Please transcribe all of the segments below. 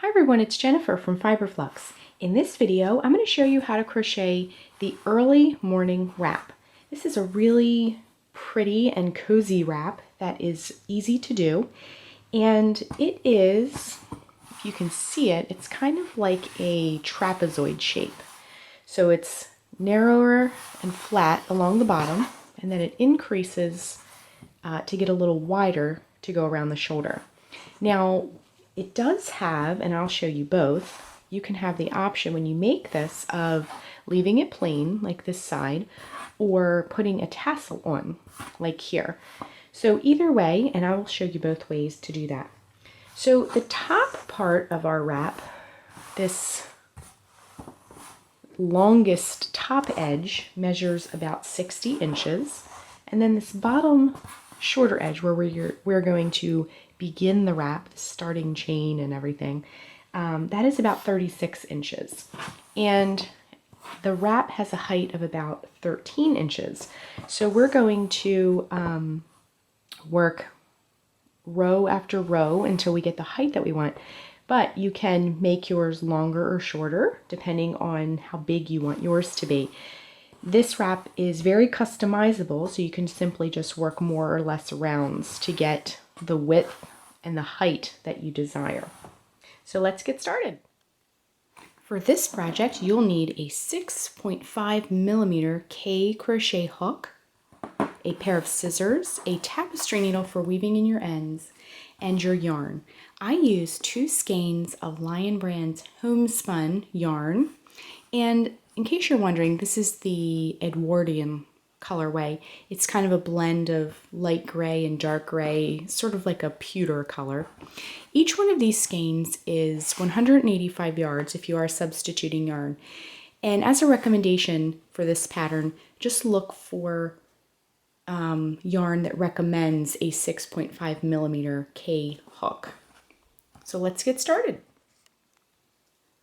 Hi everyone, it's Jennifer from Flux. In this video, I'm going to show you how to crochet the early morning wrap. This is a really pretty and cozy wrap that is easy to do, and it is, if you can see it, it's kind of like a trapezoid shape. So it's narrower and flat along the bottom, and then it increases to get a little wider to go around the shoulder. Now, it does have, and I'll show you both, you can have the option when you make this of leaving it plain, like this side, or putting a tassel on, like here. So either way, and I will show you both ways to do that. So the top part of our wrap, this longest top edge measures about 60 inches, and then this bottom shorter edge where we're going to begin the wrap, the starting chain and everything, that is about 36 inches. And the wrap has a height of about 13 inches. So we're going to work row after row until we get the height that we want. But you can make yours longer or shorter depending on how big you want yours to be. This wrap is very customizable, so you can simply just work more or less rounds to get the width and the height that you desire. So let's get started. For this project, you'll need a 6.5 millimeter K crochet hook, a pair of scissors, a tapestry needle for weaving in your ends, and your yarn. I use 2 skeins of Lion Brand's homespun yarn, and in case you're wondering, this is the Edwardian colorway. It's kind of a blend of light gray and dark gray, sort of like a pewter color. Each one of these skeins is 185 yards if you are substituting yarn. And as a recommendation for this pattern, just look for yarn that recommends a 6.5 millimeter K hook. So let's get started.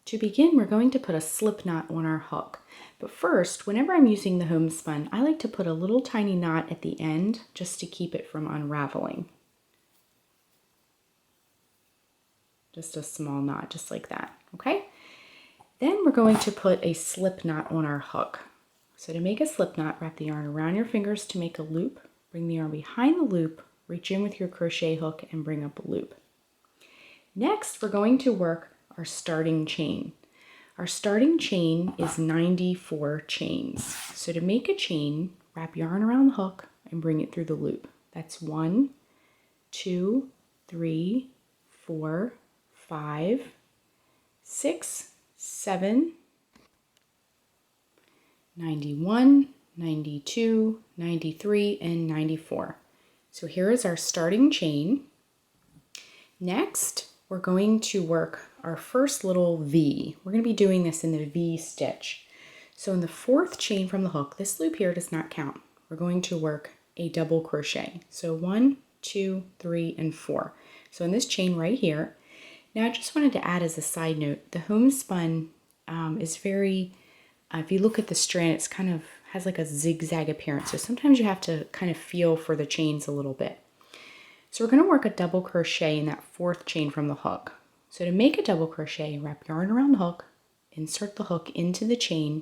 To begin, we're going to put a slip knot on our hook. But first, whenever I'm using the homespun, I like to put a little tiny knot at the end just to keep it from unraveling. Just a small knot, just like that, okay? Then we're going to put a slip knot on our hook. So to make a slip knot, wrap the yarn around your fingers to make a loop, bring the yarn behind the loop, reach in with your crochet hook and bring up a loop. Next, we're going to work our starting chain. Our starting chain is 94 chains. So to make a chain, wrap yarn around the hook and bring it through the loop. That's 1, 2, 3, 4, 5, 6, 7, 91, 92, 93, and 94. So here is our starting chain. Next, we're going to work our first little V. We're going to be doing this in the V stitch. So in the 4th chain from the hook, this loop here does not count. We're going to work a double crochet. So 1, 2, 3, and 4. So in this chain right here. Now I just wanted to add as a side note, the homespun is very, if you look at the strand, it's kind of has like a zigzag appearance. So sometimes you have to kind of feel for the chains a little bit. So we're going to work a double crochet in that 4th chain from the hook. So to make a double crochet, wrap yarn around the hook, insert the hook into the chain,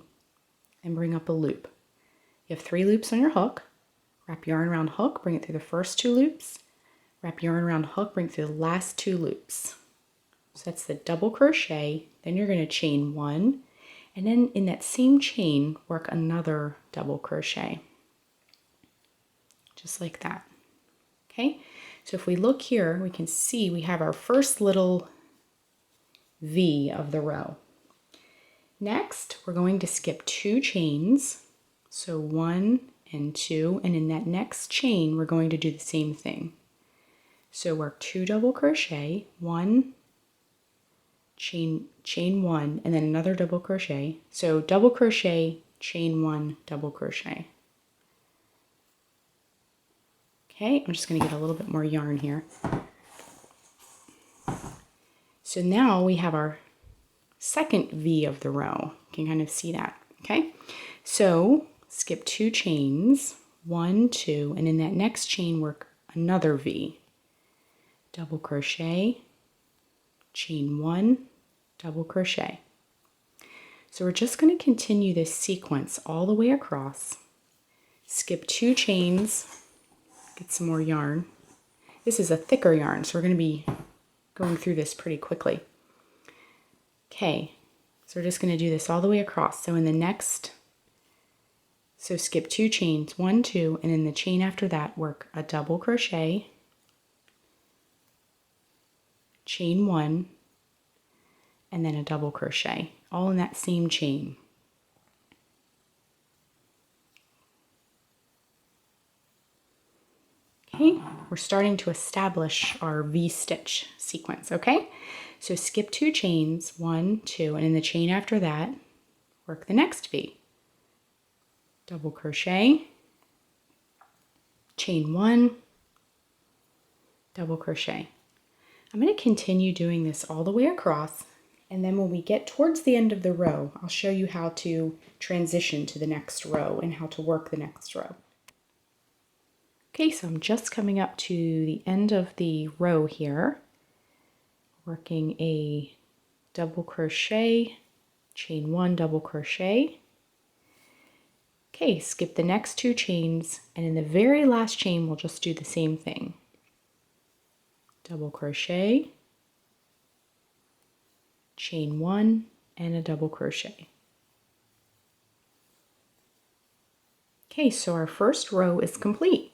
and bring up a loop. You have 3 loops on your hook. Wrap yarn around hook, bring it through the first 2 loops. Wrap yarn around hook, bring it through the last 2 loops. So that's the double crochet. Then you're going to chain 1, and then in that same chain, work another double crochet. Just like that. Okay? So if we look here, we can see we have our first little V of the row. Next, we're going to skip 2 chains. So 1 and 2, and in that next chain, we're going to do the same thing. So work 2 double crochet, 1, chain 1, and then another double crochet. So double crochet, chain 1, double crochet. Okay, I'm just going to get a little bit more yarn here. So now we have our second V of the row. You can kind of see that, okay? So skip 2 chains, 1, 2, and in that next chain work another V. Double crochet, chain 1, double crochet. So we're just going to continue this sequence all the way across. Skip 2 chains, get some more yarn. This is a thicker yarn, so we're going to be going through this pretty quickly. Okay, so we're just going to do this all the way across. So in the next, so skip 2 chains, 1, 2, and in the chain after that, work a double crochet, chain 1, and then a double crochet, all in that same chain. Okay, we're starting to establish our V-stitch sequence, okay? So skip 2 chains, 1, 2, and in the chain after that, work the next V. Double crochet, chain 1, double crochet. I'm going to continue doing this all the way across, and then when we get towards the end of the row, I'll show you how to transition to the next row and how to work the next row. Okay, so I'm just coming up to the end of the row here, working a double crochet, chain 1, double crochet. Okay, skip the next 2 chains, and in the very last chain, we'll just do the same thing. Double crochet, chain 1, and a double crochet. Okay, so our first row is complete.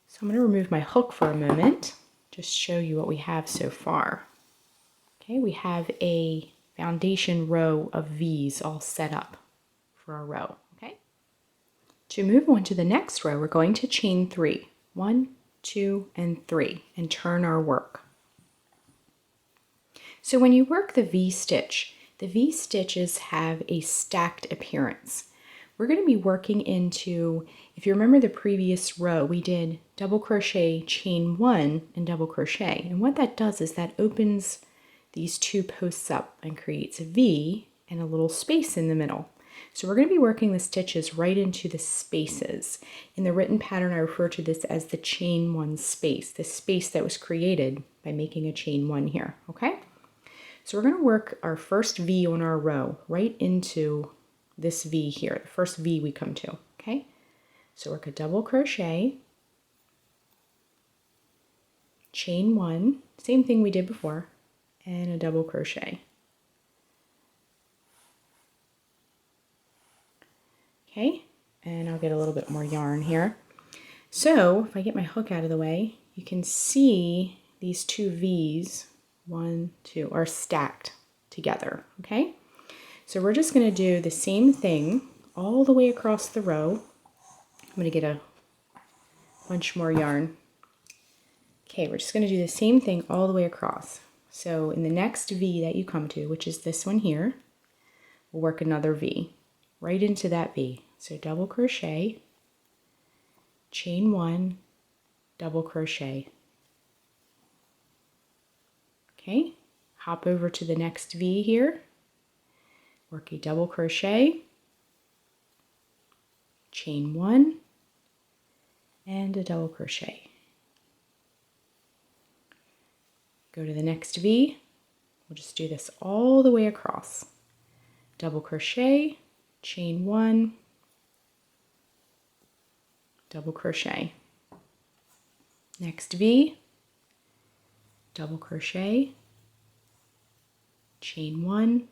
So I'm going to remove my hook for a moment, just show you what we have so far. Okay, we have a foundation row of V's all set up for our row. Okay, to move on to the next row, we're going to chain 3. 1, 2, and 3, and turn our work. So when you work the V-stitch, the V-stitches have a stacked appearance. We're going to be working into, if you remember the previous row, we did double crochet, chain 1, and double crochet. And what that does is that opens these 2 posts up and creates a V and a little space in the middle. So we're going to be working the stitches right into the spaces. In the written pattern, I refer to this as the chain 1 space, the space that was created by making a chain 1 here, okay? So we're going to work our first V on our row right into this V here, the first V we come to, okay? So work a double crochet, chain 1, same thing we did before, and a double crochet. Okay, and I'll get a little bit more yarn here. So if I get my hook out of the way, you can see these 2 V's, 1, 2, are stacked together, okay? So we're just going to do the same thing all the way across the row. I'm going to get a bunch more yarn. Okay, we're just going to do the same thing all the way across. So in the next V that you come to, which is this one here, we'll work another V right into that V. So double crochet, chain 1, double crochet. Okay, hop over to the next V here. Work a double crochet, chain 1, and a double crochet. Go to the next V. We'll just do this all the way across. Double crochet, chain 1, double crochet. Next V, double crochet, chain 1,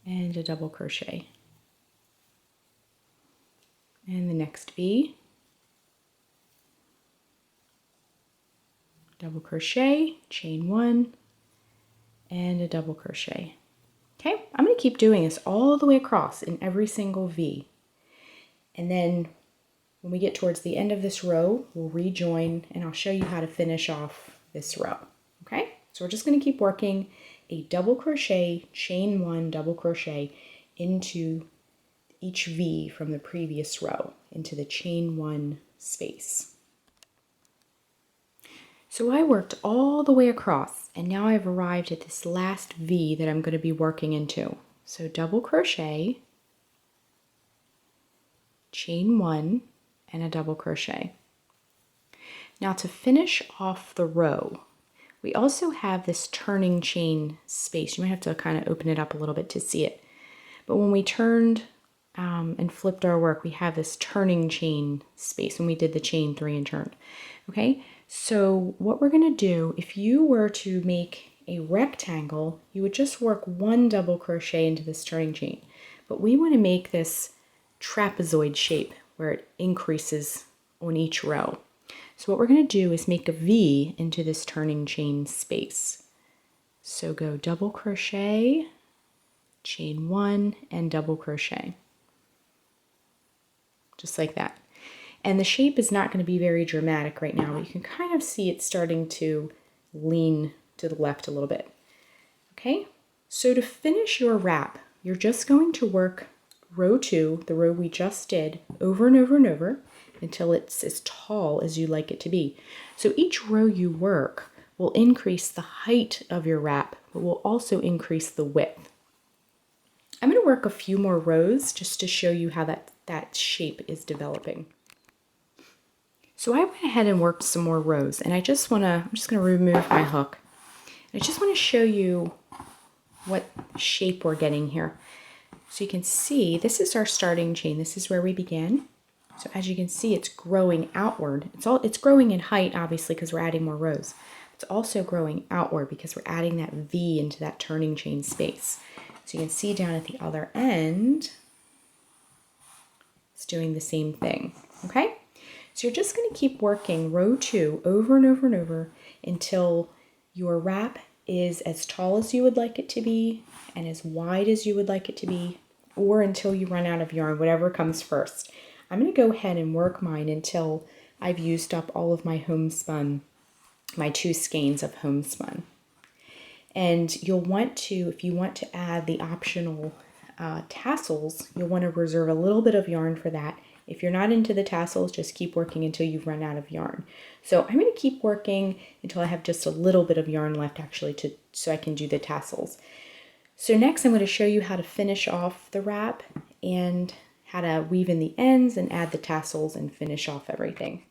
and a double crochet. And the next V, double crochet, chain 1, and a double crochet. Okay, I'm going to keep doing this all the way across in every single V. And then when we get towards the end of this row, we'll rejoin and I'll show you how to finish off this row. Okay, so we're just going to keep working a double crochet, chain 1, double crochet into each V from the previous row into the chain 1 space. So I worked all the way across and now I've arrived at this last V that I'm going to be working into. So double crochet, chain 1, and a double crochet. Now to finish off the row, We also have this turning chain space. You might have to kind of open it up a little bit to see it. But when we turned and flipped our work, we have this turning chain space when we did the chain 3 and turned. Okay, so what we're going to do, if you were to make a rectangle, you would just work 1 double crochet into this turning chain. But we want to make this trapezoid shape where it increases on each row. So what we're going to do is make a V into this turning chain space. So go double crochet, chain 1, and double crochet. Just like that. And the shape is not going to be very dramatic right now, but you can kind of see it starting to lean to the left a little bit. Okay, so to finish your wrap, you're just going to work row 2, the row we just did, over and over and over until it's as tall as you like it to be. So each row you work will increase the height of your wrap, but will also increase the width. I'm going to work a few more rows just to show you how that shape is developing. So I went ahead and worked some more rows, and I'm just going to remove my hook. I just want to show you what shape we're getting here. So you can see this is our starting chain. This is where we began. So as you can see, it's growing outward. It's growing in height, obviously, because we're adding more rows. It's also growing outward because we're adding that V into that turning chain space. So you can see down at the other end, it's doing the same thing, okay? So you're just going to keep working row 2 over and over and over until your wrap is as tall as you would like it to be and as wide as you would like it to be, or until you run out of yarn, whatever comes first. I'm going to go ahead and work mine until I've used up all of my homespun, my 2 skeins of homespun. And you'll want to, if you want to add the optional tassels, you'll want to reserve a little bit of yarn for that. If you're not into the tassels, just keep working until you've run out of yarn. So I'm going to keep working until I have just a little bit of yarn left actually so I can do the tassels. So next I'm going to show you how to finish off the wrap and how to weave in the ends and add the tassels and finish off everything.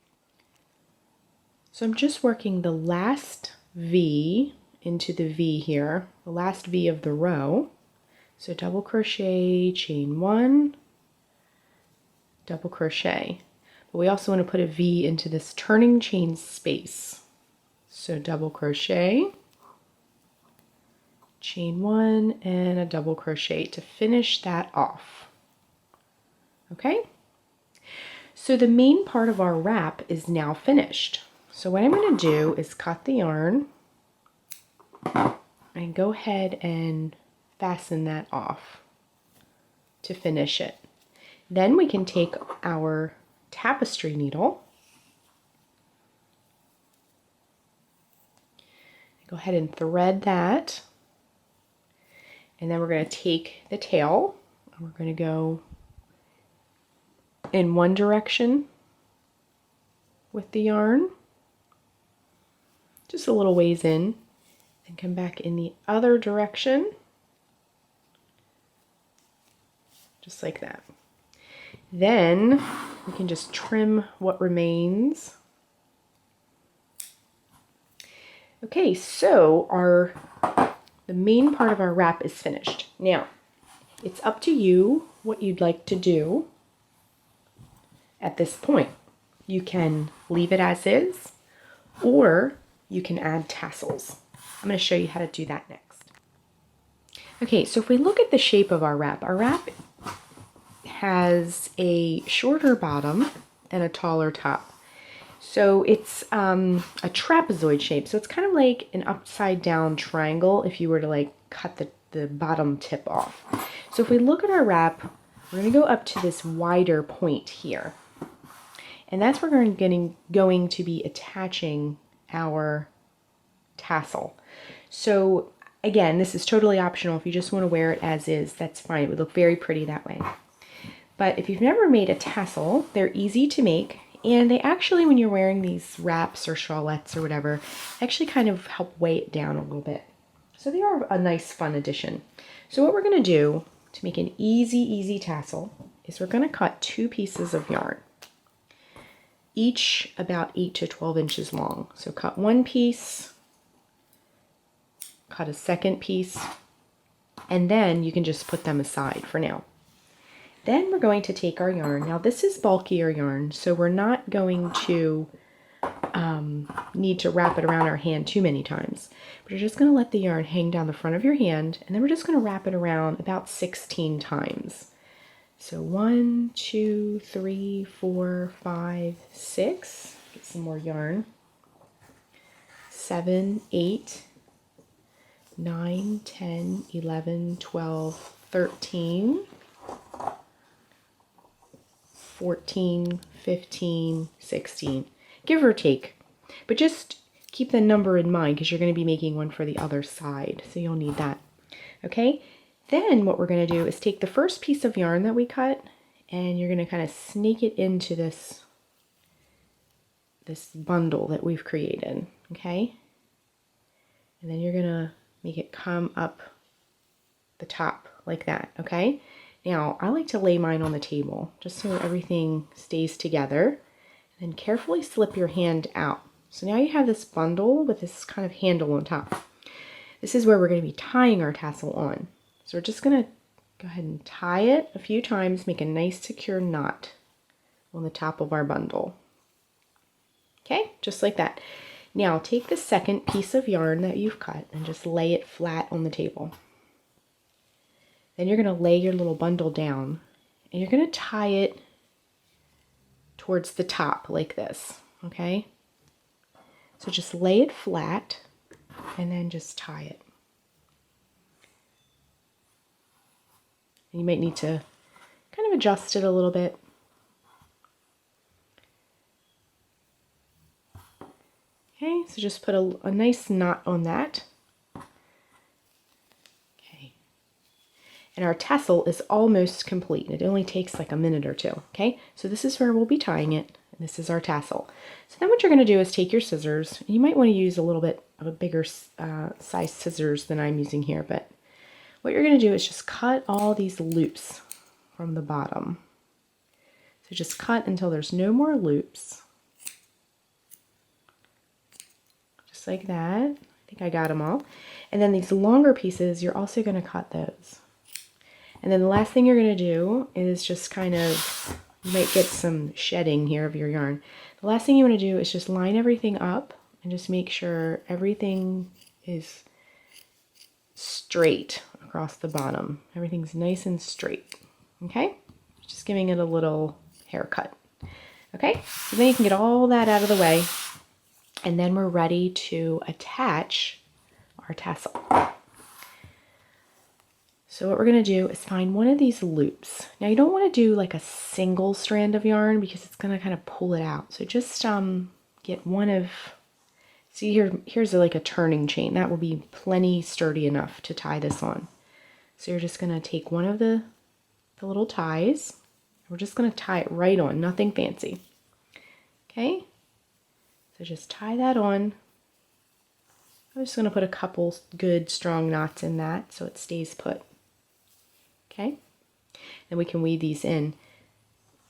So I'm just working the last V into the V here, the last V of the row. So double crochet, chain 1, double crochet. But we also want to put a V into this turning chain space. So double crochet, chain 1, and a double crochet to finish that off. Okay? So the main part of our wrap is now finished. So what I'm going to do is cut the yarn and go ahead and fasten that off to finish it. Then we can take our tapestry needle, go ahead and thread that, and then we're going to take the tail and we're going to go in one direction with the yarn, just a little ways in, and come back in the other direction, just like that. Then we can just trim what remains. Okay, so the main part of our wrap is finished. Now, it's up to you what you'd like to do at this point. You can leave it as is, or you can add tassels. I'm going to show you how to do that next. Okay, so if we look at the shape of our wrap has a shorter bottom and a taller top. So it's a trapezoid shape. So it's kind of like an upside down triangle if you were to like cut the bottom tip off. So if we look at our wrap, we're going to go up to this wider point here. And that's where we're going to be attaching our tassel. So again, this is totally optional. If you just want to wear it as is, that's fine. It would look very pretty that way. But if you've never made a tassel, they're easy to make. And they actually, when you're wearing these wraps or shawlettes or whatever, actually kind of help weigh it down a little bit. So they are a nice, fun addition. So what we're going to do to make an easy tassel is we're going to cut 2 pieces of yarn, each about 8 to 12 inches long. So cut 1 piece cut a second piece, and then you can just put them aside for now. Then we're going to take our yarn. Now this is bulkier yarn, so we're not going to need to wrap it around our hand too many times. But you're just going to let the yarn hang down the front of your hand, and then we're just going to wrap it around about 16 times. So 1, 2, 3, 4, 5, 6. Get some more yarn. 7, 8, 9, 10, 11, 12, 13, 14, 15, 16. Give or take. But just keep the number in mind because you're going to be making one for the other side. So you'll need that. Okay? Then what we're going to do is take the first piece of yarn that we cut, and you're going to kind of snake it into this bundle that we've created. Okay? And then you're going to make it come up the top like that. Okay? Now, I like to lay mine on the table just so everything stays together. And carefully slip your hand out. So now you have this bundle with this kind of handle on top. This is where we're going to be tying our tassel on. So we're just going to go ahead and tie it a few times, make a nice secure knot on the top of our bundle. Okay, just like that. Now take the second piece of yarn that you've cut and just lay it flat on the table. Then you're going to lay your little bundle down and you're going to tie it towards the top like this, okay? So just lay it flat and then just tie it. And you might need to kind of adjust it a little bit. Okay, so just put a nice knot on that. Okay. And our tassel is almost complete. It only takes like a minute or two, okay? So this is where we'll be tying it, and this is our tassel. So then what you're going to do is take your scissors. You might want to use a little bit of a bigger size scissors than I'm using here, but what you're going to do is just cut all these loops from the bottom. So just cut until there's no more loops. Just like that. I think I got them all. And then these longer pieces, you're also going to cut those. And then the last thing you're going to do is just kind of, you might get some shedding here of your yarn. The last thing you want to do is just line everything up and just make sure everything is straight across the bottom. Everything's nice and straight. Okay? Just giving it a little haircut. Okay? So then you can get all that out of the way. And then we're ready to attach our tassel. So what we're going to do is find one of these loops. Now you don't want to do like a single strand of yarn because it's going to kind of pull it out. So just get one of, see here's like a turning chain. That will be plenty sturdy enough to tie this on. So you're just going to take one of the little ties. We're just going to tie it right on, nothing fancy. Okay? So just tie that on. I'm just going to put a couple good strong knots in that so it stays put. Okay? Then we can weave these in.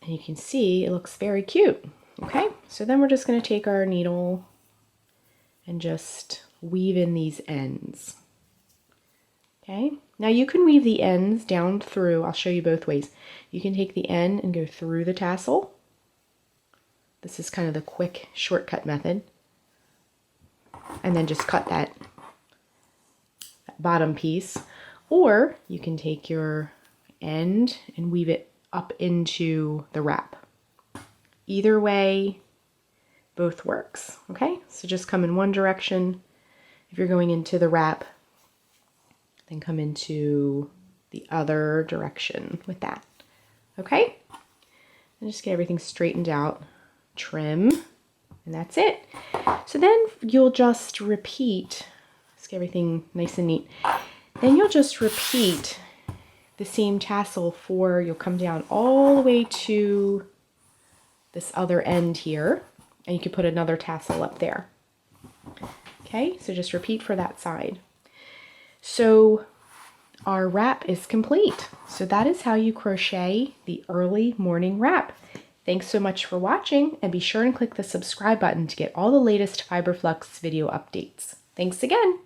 And you can see it looks very cute. Okay? So then we're just going to take our needle and just weave in these ends. Okay? Now you can weave the ends down through. I'll show you both ways. You can take the end and go through the tassel. This is kind of the quick shortcut method. And then just cut that bottom piece. Or you can take your end and weave it up into the wrap. Either way, both works. Okay? So just come in one direction if you're going into the wrap, then come into the other direction with that. Okay? And just get everything straightened out. Trim, and that's it. So then you'll just repeat, let's get everything nice and neat. Then you'll just repeat the same tassel you'll come down all the way to this other end here, and you can put another tassel up there. Okay, so just repeat for that side. So our wrap is complete. So that is how you crochet the early morning wrap. Thanks so much for watching, and be sure and click the subscribe button to get all the latest Fiber Flux video updates. Thanks again!